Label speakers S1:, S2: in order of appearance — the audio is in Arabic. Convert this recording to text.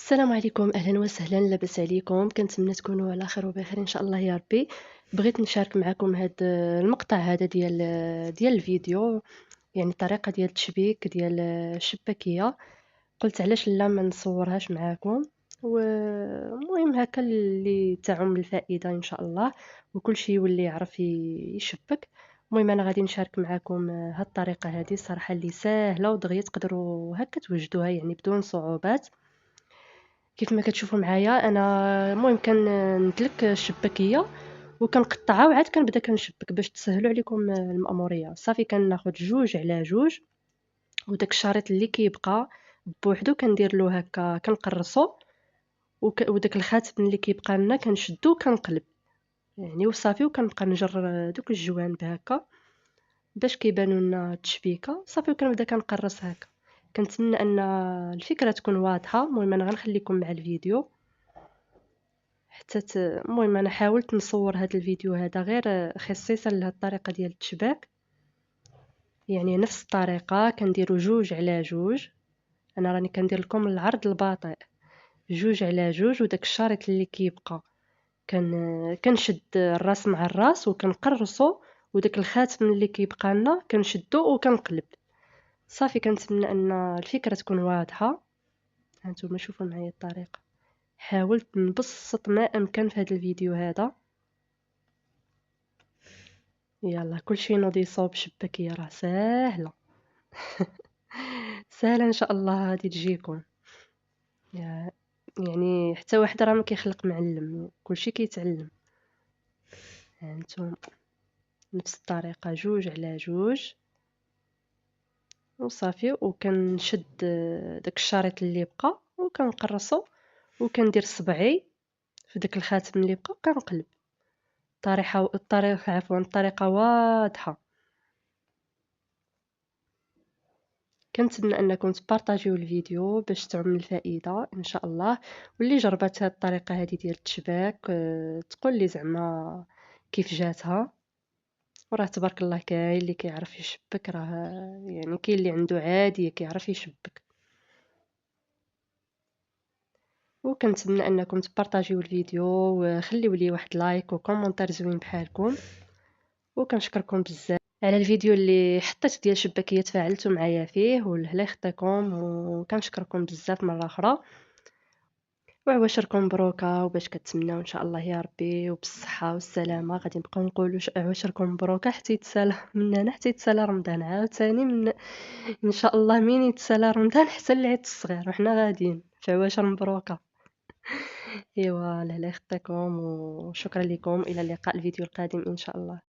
S1: السلام عليكم، أهلا وسهلا، لاباس عليكم؟ كنتمنى تكونوا على خير وبخير ان شاء الله يا ربي. بغيت نشارك معكم هذا المقطع هذا ديال الفيديو، يعني الطريقه ديال التشبيك ديال الشباكيه. قلت علاش لا ما نصورهاش معكم، ومهم هكا اللي تعم الفائده ان شاء الله، وكل شيء يولي يعرف يشبك. المهم انا غادي نشارك معكم هاد الطريقه هذه الصراحه اللي سهله ودغيا تقدروا هكا توجدوها يعني بدون صعوبات. كيف ما كتشوفوا معايا انا، المهم كندلك الشباكيه وكنقطعها وعاد كنبدا كنشبك باش تسهلوا عليكم المأموريه. صافي كناخذ جوج على جوج، وداك الشريط اللي كيبقى بوحدو كندير له هكا كنقرصو، وداك الخاتم اللي كيبقى لنا كنشدو وكنقلب يعني وصافي، وكنبقى نجر دوك الجوانب هكا باش كيبانوا لنا التشبيكه. صافي وكنبدا كنقرص هكا. كنتمنى ان الفكره تكون واضحه. المهم انا غنخليكم مع الفيديو حتى المهم انا حاولت نصور هذا الفيديو هذا غير خصيصا لهاد الطريقه ديال التشباك، يعني نفس الطريقه كنديروا جوج على جوج. انا راني كندير لكم العرض البطيء، جوج على جوج، وداك الشريط اللي كيبقى كنشد الراس مع الراس وكنقرصو، وداك الخاتم اللي كيبقى لنا كنشدو وكنقلب. صافي كنتمنى ان الفكره تكون واضحه. هانتوما شوفوا معايا الطريقه، حاولت نبسط ما امكن في هذا الفيديو هذا. يلا كلشي نوض يصوب شباكية راه ساهلة. ساهلة ان شاء الله غادي تجيكم. يعني حتى واحد راه ما كيخلق معلم، كلشي كيتعلم. هانتوما نفس الطريقة جوج على جوج وصافي، وكنشد داك الشريط اللي بقى وكنقرصو وكندير صبعي في داك الخاتم اللي بقى وكنقلب. الطريقة واضحة. كنتمنى انكم تبارطاجيو الفيديو باش تعم الفائده ان شاء الله. واللي جربت هذه الطريقه هذه ديال التشباك تقول لي زعما كيف جاتها. وراه تبارك الله كاين اللي كيعرف يشبك، راه يعني كاين اللي عنده عاديه كيعرف يشبك. وكنتمنى انكم تبارطاجيو الفيديو وخليو لي واحد لايك وكومونتير زوين بحالكم. وكنشكركم بزاف على الفيديو اللي حطيت ديال شباكيه تفاعلتوا معايا فيه، والله يخطيكم. وكنشكركم بزاف مره اخرى، وعواشركم مبروكه، وباش كتمناو ان شاء الله يا ربي وبالصحه والسلامه. غادي نبقاو نقولوا عواشركم مبروكه حتى يتسالى من هنا حتى يتسالى رمضان عاوتاني من ان شاء الله. مين يتسالى رمضان حتى العيد الصغير وحنا غاديين في عواشر مبروكه. ايوا الله يخطيكم، وشكرا لكم. الى اللقاء الفيديو القادم ان شاء الله.